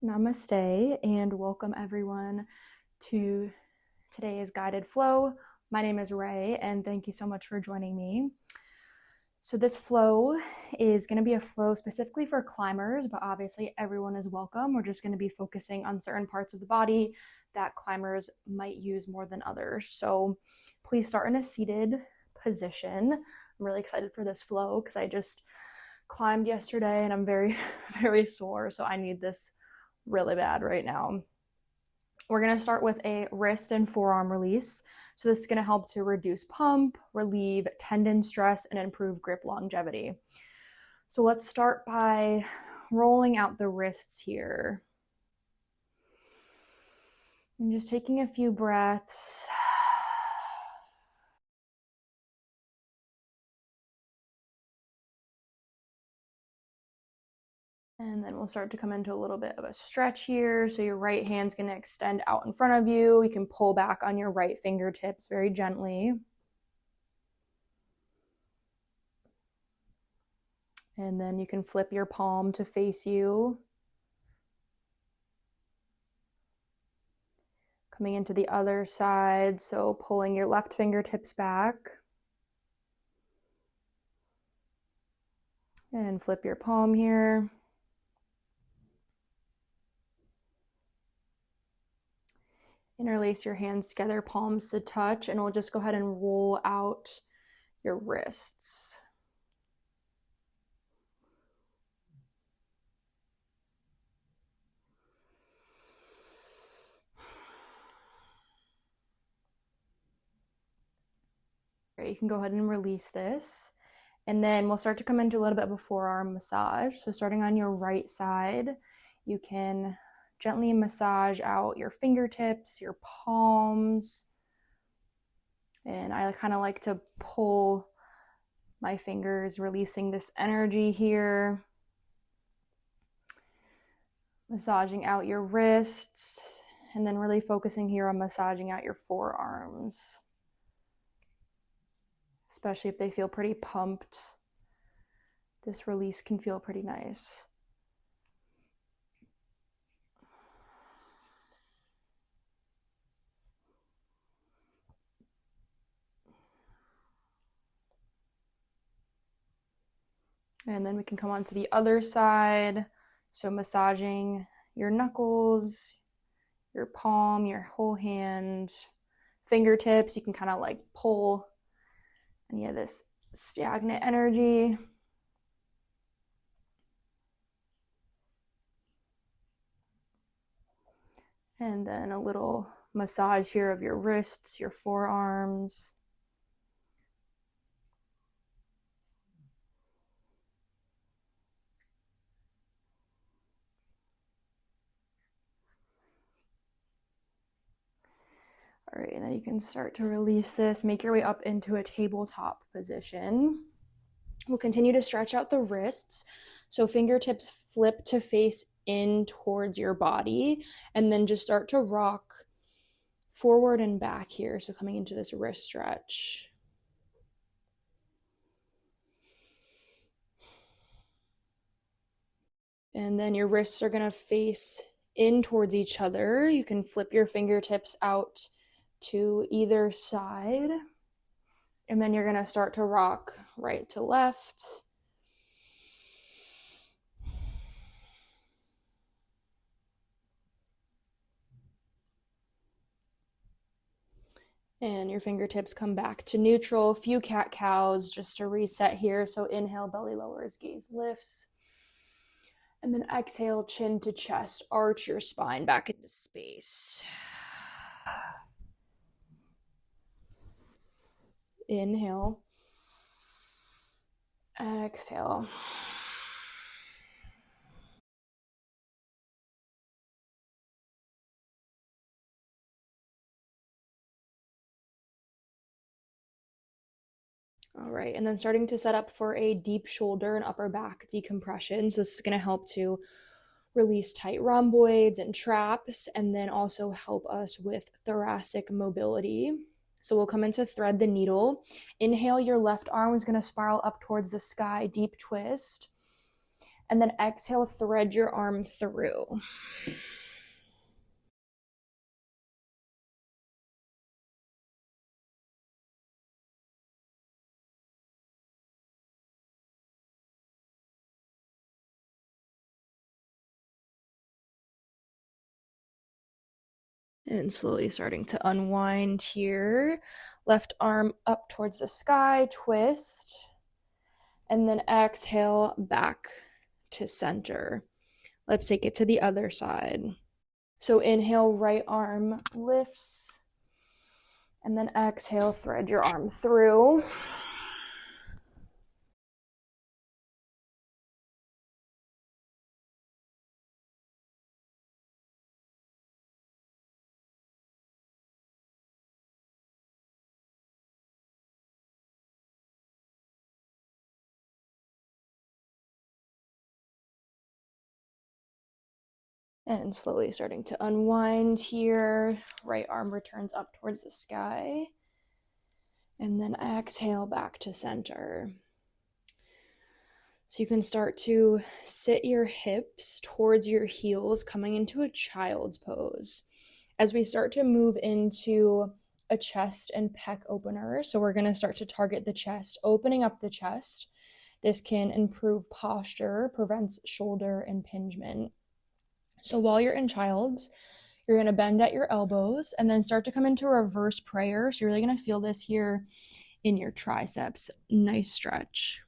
Namaste and welcome everyone to today's guided flow. My name is Ray and thank you so much for joining me. So this flow is going to be a flow specifically for climbers, but obviously everyone is welcome. We're just going to be focusing on certain parts of the body that climbers might use more than others. So please start in a seated position. I'm really excited for this flow because I just climbed yesterday and I'm very, very sore. So I need this really bad right now. We're going to start with a wrist and forearm release. So this is going to help to reduce pump, relieve tendon stress, and improve grip longevity. So let's start by rolling out the wrists here. And just taking a few breaths. And then we'll start to come into a little bit of a stretch here. So your right hand's going to extend out in front of you. You can pull back on your right fingertips very gently. And then you can flip your palm to face you. Coming into the other side, so pulling your left fingertips back. And flip your palm here. Interlace your hands together, palms to touch, and we'll just go ahead and roll out your wrists. All right, you can go ahead and release this. And then we'll start to come into a little bit of a forearm massage. So starting on your right side, you can gently massage out your fingertips, your palms. And I kind of like to pull my fingers, releasing this energy here. Massaging out your wrists, and then really focusing here on massaging out your forearms. Especially if they feel pretty pumped. This release can feel pretty nice. And then we can come on to the other side. So massaging your knuckles, your palm, your whole hand, fingertips. You can kind of like pull any of this stagnant energy. And then a little massage here of your wrists, your forearms. All right, and then you can start to release this, make your way up into a tabletop position. We'll continue to stretch out the wrists. So fingertips flip to face in towards your body, and then just start to rock forward and back here. So coming into this wrist stretch. And then your wrists are going to face in towards each other. You can flip your fingertips out to either side. And then you're going to start to rock right to left. And your fingertips come back to neutral. A few cat-cows just to reset here. So inhale, belly lowers, gaze lifts. And then exhale, chin to chest, arch your spine back into space. Inhale. Exhale. All right, and then starting to set up for a deep shoulder and upper back decompression. So this is going to help to release tight rhomboids and traps, and then also help us with thoracic mobility. So we'll come into thread the needle. Inhale, your left arm is going to spiral up towards the sky, deep twist. And then exhale, thread your arm through. And slowly starting to unwind here. Left arm up towards the sky, twist. And then exhale back to center. Let's take it to the other side. So inhale, right arm lifts. And then exhale, thread your arm through. And slowly starting to unwind here. Right arm returns up towards the sky. And then exhale back to center. So you can start to sit your hips towards your heels, coming into a child's pose. As we start to move into a chest and pec opener, so we're going to start to target the chest, opening up the chest. This can improve posture, prevents shoulder impingement. So while you're in child's, you're going to bend at your elbows and then start to come into reverse prayer. So you're really going to feel this here in your triceps. Nice stretch.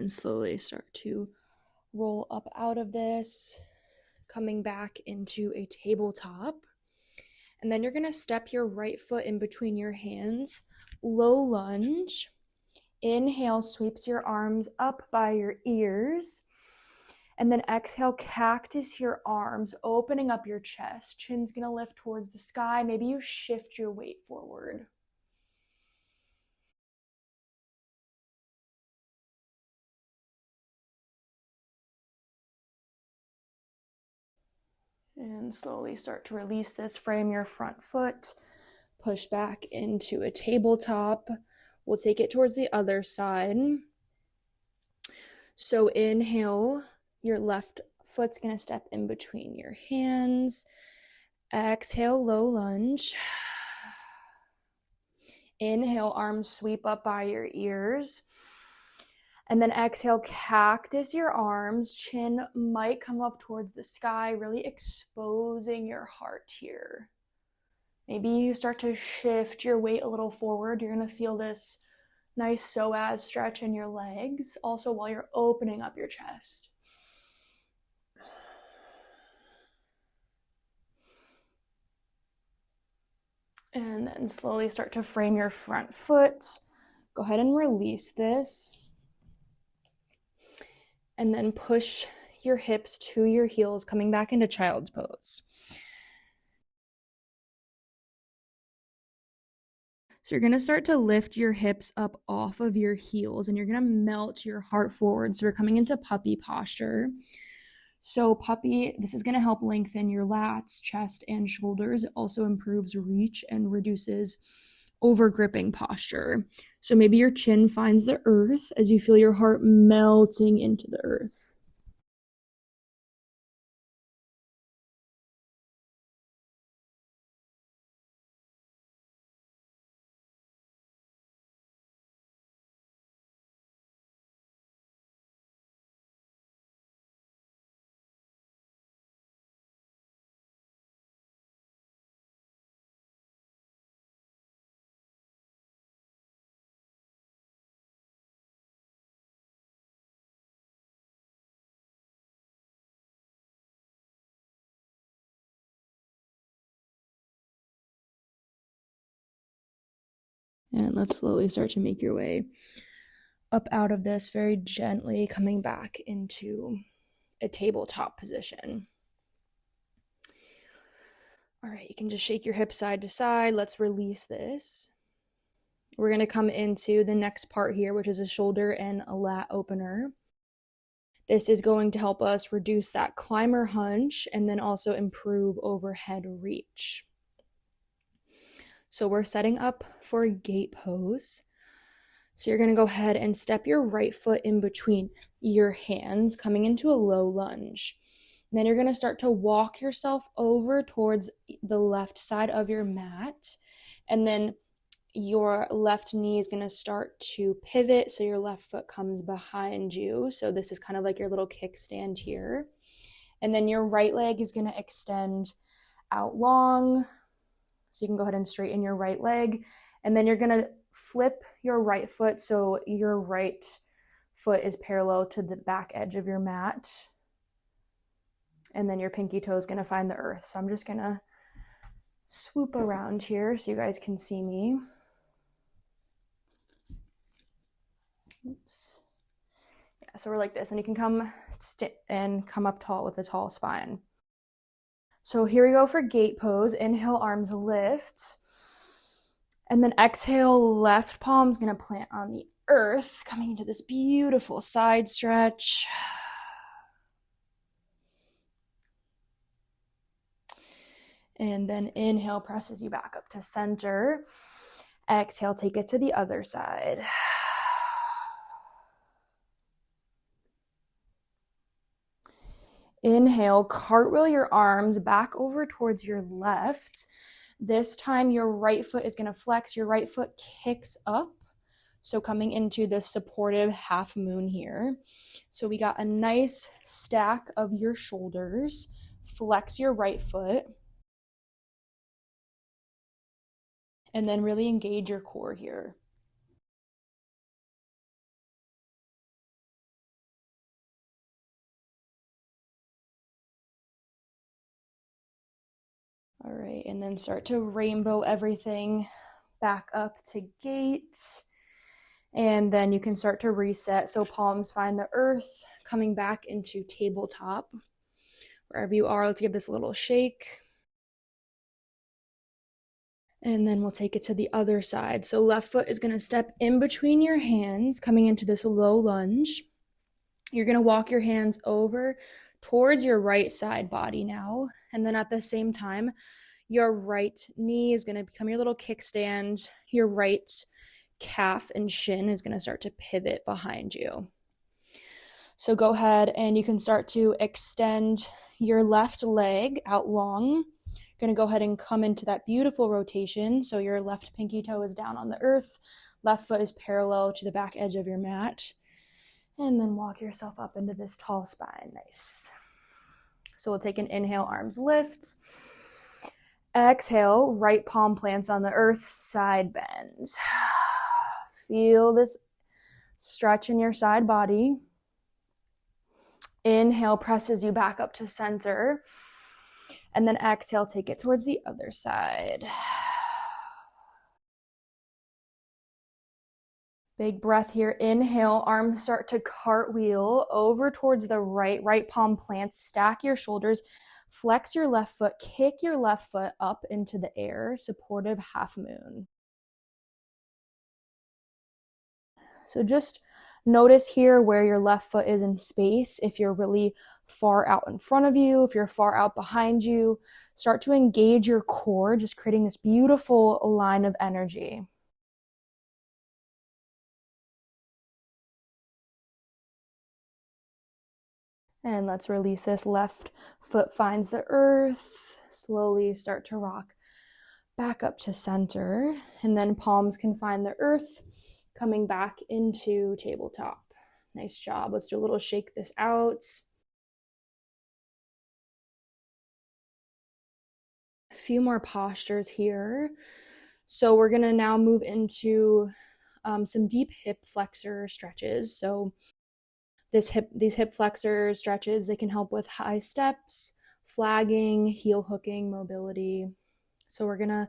And slowly start to roll up out of this, coming back into a tabletop. And then you're going to step your right foot in between your hands, low lunge. Inhale, sweeps your arms up by your ears. And then exhale, cactus your arms, opening up your chest. Chin's going to lift towards the sky. Maybe you shift your weight forward. And slowly start to release this. Frame your front foot. Push back into a tabletop. We'll take it towards the other side. So inhale, your left foot's going to step in between your hands. Exhale, low lunge. Inhale, arms sweep up by your ears. And then exhale, cactus your arms. Chin might come up towards the sky, really exposing your heart here. Maybe you start to shift your weight a little forward. You're going to feel this nice psoas stretch in your legs, also while you're opening up your chest. And then slowly start to frame your front foot. Go ahead and release this. And then push your hips to your heels, coming back into child's pose. So you're going to start to lift your hips up off of your heels and you're going to melt your heart forward. So we're coming into puppy posture. So puppy, this is going to help lengthen your lats, chest, and shoulders. It also improves reach and reduces over gripping posture. So maybe your chin finds the earth as you feel your heart melting into the earth. And let's slowly start to make your way up out of this very gently, coming back into a tabletop position. All right, you can just shake your hips side to side. Let's release this. We're going to come into the next part here, which is a shoulder and a lat opener. This is going to help us reduce that climber hunch and then also improve overhead reach. So we're setting up for a gate pose. So you're going to go ahead and step your right foot in between your hands, coming into a low lunge. And then you're going to start to walk yourself over towards the left side of your mat. And then your left knee is going to start to pivot, so your left foot comes behind you. So this is kind of like your little kickstand here. And then your right leg is going to extend out long. So you can go ahead and straighten your right leg. And then you're going to flip your right foot so your right foot is parallel to the back edge of your mat. And then your pinky toe is going to find the earth. So I'm just going to swoop around here so you guys can see me. Oops. Yeah, so we're like this, and you can come up tall with a tall spine. So here we go for gate pose. Inhale, arms lift. And then exhale, left palm's gonna plant on the earth, coming into this beautiful side stretch. And then inhale, presses you back up to center. Exhale, take it to the other side. Inhale, cartwheel your arms back over towards your left. This time your right foot is going to flex. Your right foot kicks up. So coming into this supportive half moon here. So we got a nice stack of your shoulders. Flex your right foot. And then really engage your core here. All right, and then start to rainbow everything back up to gate. And then you can start to reset. So palms find the earth, coming back into tabletop. Wherever you are, let's give this a little shake. And then we'll take it to the other side. So left foot is gonna step in between your hands, coming into this low lunge. You're gonna walk your hands over towards your right side body now. And then at the same time, your right knee is gonna become your little kickstand. Your right calf and shin is gonna start to pivot behind you. So go ahead and you can start to extend your left leg out long. You're gonna go ahead and come into that beautiful rotation. So your left pinky toe is down on the earth. Left foot is parallel to the back edge of your mat. And then walk yourself up into this tall spine. Nice. So we'll take an inhale, arms lift. Exhale, right palm plants on the earth, side bend. Feel this stretch in your side body. Inhale, presses you back up to center. And then exhale, take it towards the other side. Big breath here. Inhale, arms start to cartwheel over towards the right palm plants. Stack your shoulders, flex your left foot, kick your left foot up into the air, supportive half moon. So just notice here where your left foot is in space. If you're really far out in front of you, if you're far out behind you, start to engage your core, just creating this beautiful line of energy. And let's release this. Left foot finds the earth. Slowly start to rock back up to center. And then palms can find the earth, coming back into tabletop. Nice job. Let's do a little shake this out. A few more postures here. So we're gonna now move into some deep hip flexor stretches. So these hip flexor stretches, they can help with high steps, flagging, heel hooking, mobility. So we're gonna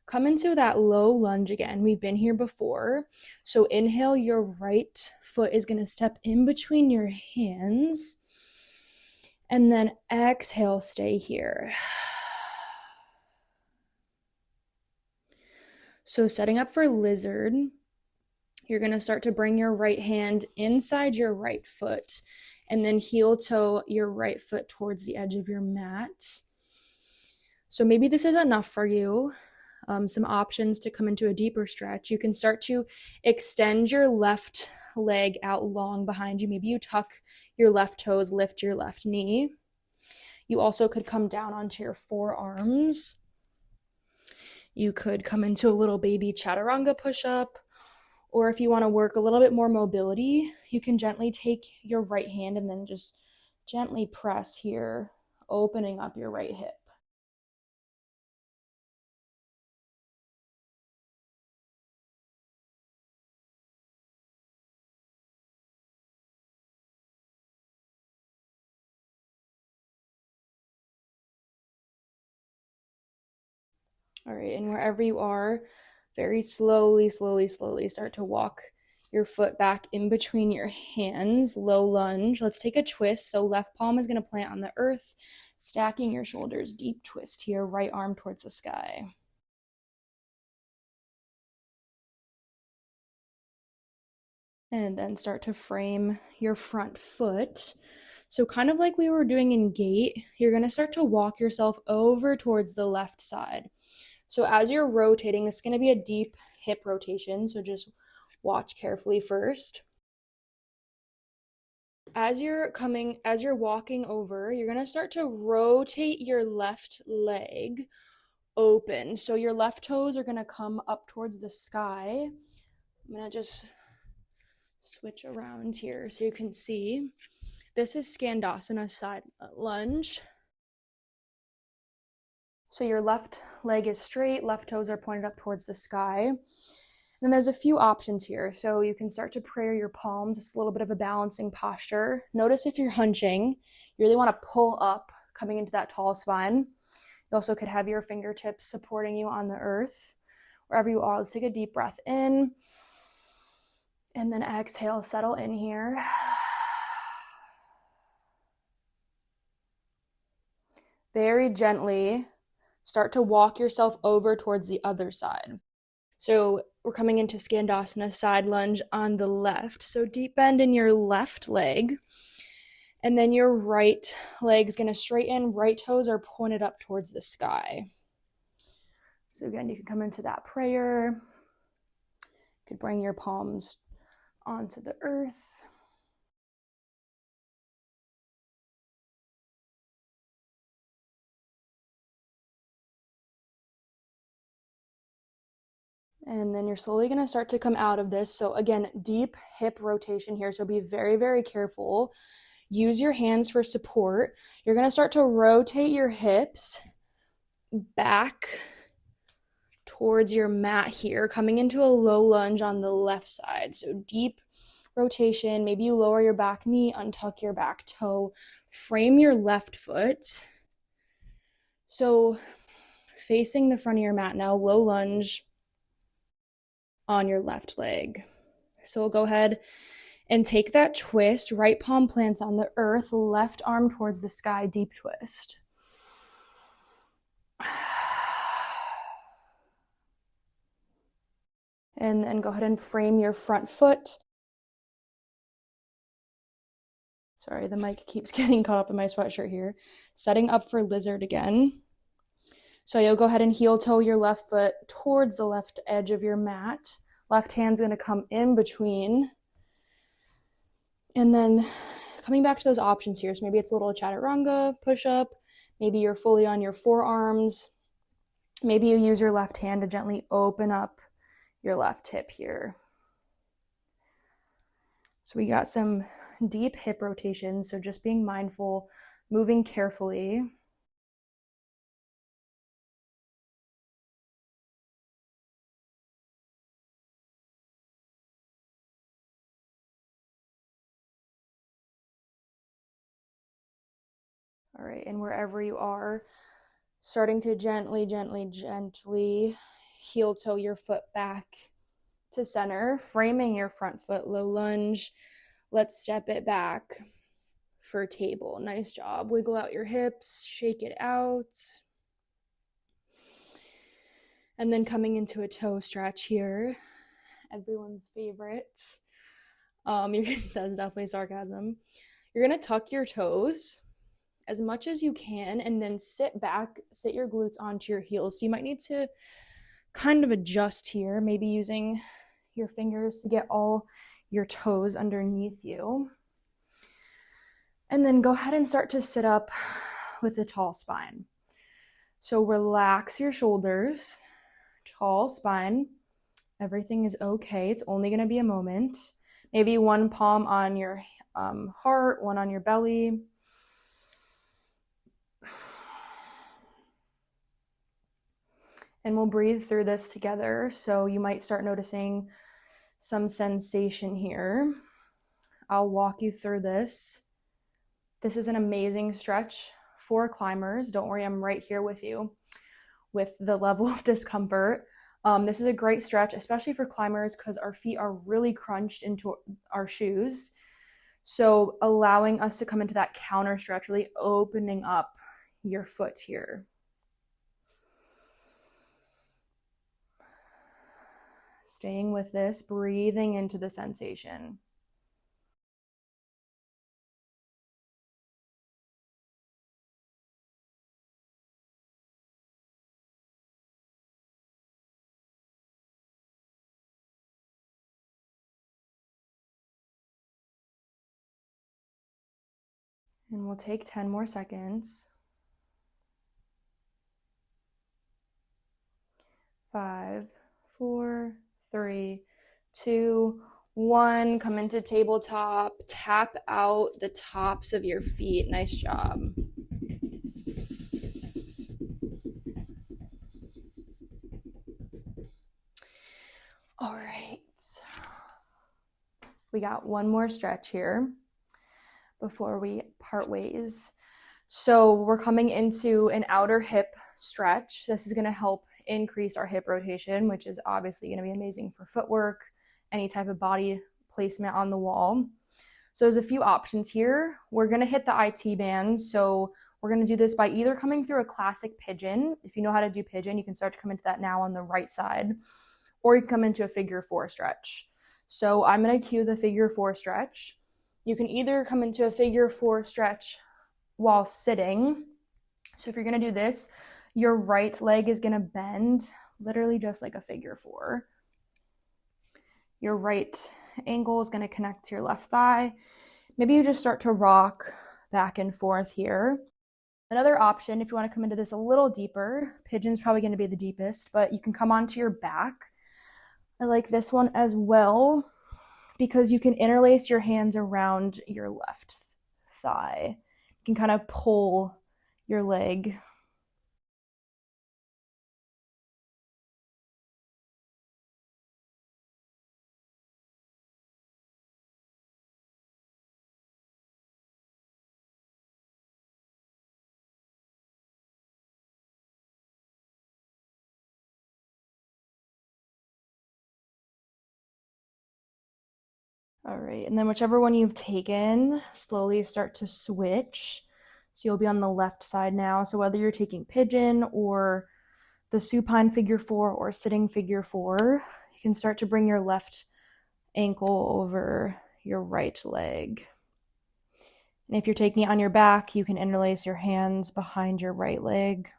Come into that low lunge again. We've been here before. So inhale, your right foot is going to step in between your hands. And then exhale, stay here. So setting up for lizard, you're going to start to bring your right hand inside your right foot and then heel toe your right foot towards the edge of your mat. So maybe this is enough for you. Some options to come into a deeper stretch. You can start to extend your left leg out long behind you. Maybe you tuck your left toes, lift your left knee. You also could come down onto your forearms. You could come into a little baby chaturanga push-up. Or if you want to work a little bit more mobility, you can gently take your right hand and then just gently press here, opening up your right hip. All right, and wherever you are, very slowly start to walk your foot back in between your hands, low lunge. Let's take a twist. So left palm is going to plant on the earth, stacking your shoulders, deep twist here, right arm towards the sky. And then start to frame your front foot. So kind of like we were doing in gait, you're going to start to walk yourself over towards the left side. So as you're rotating, this is going to be a deep hip rotation, so just watch carefully first. As you're walking over, you're going to start to rotate your left leg open. So your left toes are going to come up towards the sky. I'm going to just switch around here so you can see. This is Skandasana side lunge. So your left leg is straight, left toes are pointed up towards the sky. Then there's a few options here. So you can start to prayer your palms. It's a little bit of a balancing posture. Notice if you're hunching, you really want to pull up, coming into that tall spine. You also could have your fingertips supporting you on the earth. Wherever you are, let's take a deep breath in. And then exhale, settle in here. Very gently start to walk yourself over towards the other side. So we're coming into Skandasana side lunge on the left. So deep bend in your left leg. And then your right leg's going to straighten. Right toes are pointed up towards the sky. So again, you can come into that prayer. You could bring your palms onto the earth. And then you're slowly going to start to come out of this. So again, deep hip rotation here. So be very, very careful. Use your hands for support. You're going to start to rotate your hips back towards your mat here, coming into a low lunge on the left side. So deep rotation. Maybe you lower your back knee, untuck your back toe, frame your left foot. So facing the front of your mat now, low lunge on your left leg. So we'll go ahead and take that twist. Right palm plants on the earth, left arm towards the sky, deep twist. And then go ahead and frame your front foot. Sorry, the mic keeps getting caught up in my sweatshirt here. Setting up for lizard again. So you'll go ahead and heel toe your left foot towards the left edge of your mat. Left hand's going to come in between. And then coming back to those options here. So maybe it's a little chaturanga push-up. Maybe you're fully on your forearms. Maybe you use your left hand to gently open up your left hip here. So we got some deep hip rotations. So just being mindful, moving carefully. All right, and wherever you are, starting to gently heel toe your foot back to center, framing your front foot, low lunge. Let's step it back for table. Nice job. Wiggle out your hips, shake it out. And then coming into a toe stretch here, everyone's favorite. That's definitely sarcasm. You're gonna tuck your toes as much as you can and then sit back, sit your glutes onto your heels. So you might need to kind of adjust here, maybe using your fingers to get all your toes underneath you. And then go ahead and start to sit up with a tall spine. So relax your shoulders, tall spine. Everything is okay. It's only going to be a moment. Maybe one palm on your heart, one on your belly. And we'll breathe through this together. So you might start noticing some sensation here. I'll walk you through this. This is an amazing stretch for climbers. Don't worry, I'm right here with you with the level of discomfort. This is a great stretch, especially for climbers because our feet are really crunched into our shoes. So allowing us to come into that counter stretch, really opening up your foot here. Staying with this, breathing into the sensation. And we'll take 10 more seconds. 5, 4, 3, 2, 1. Come into tabletop. Tap out the tops of your feet. Nice job. All right. We got one more stretch here before we part ways. So we're coming into an outer hip stretch. This is going to help increase our hip rotation, which is obviously going to be amazing for footwork, any type of body placement on the wall. So there's a few options here. We're going to hit the IT bands. So we're going to do this by either coming through a classic pigeon. If you know how to do pigeon, you can start to come into that now on the right side, or you can come into a figure 4 stretch. So I'm going to cue the figure 4 stretch. You can either come into a figure 4 stretch while sitting. So if you're going to do this, your right leg is going to bend, literally just like a figure 4. Your right ankle is going to connect to your left thigh. Maybe you just start to rock back and forth here. Another option, if you want to come into this a little deeper, pigeon's probably going to be the deepest, but you can come onto your back. I like this one as well because you can interlace your hands around your left thigh. You can kind of pull your leg. All right, and then whichever one you've taken, slowly start to switch. So you'll be on the left side now. So whether you're taking pigeon or the supine figure 4 or sitting figure 4, you can start to bring your left ankle over your right leg. And if you're taking it on your back, you can interlace your hands behind your right leg.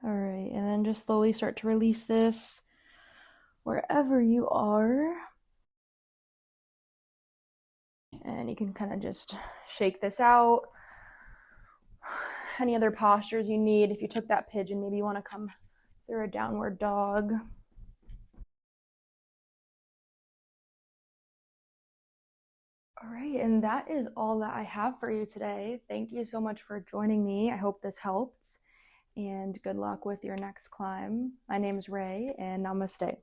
All right, and then just slowly start to release this wherever you are. And you can kind of just shake this out. any other postures you need. If you took that pigeon, maybe you want to come through a downward dog. All right, and that is all that I have for you today. Thank you so much for joining me. I hope this helped, and good luck with your next climb. My name is Ray, and namaste.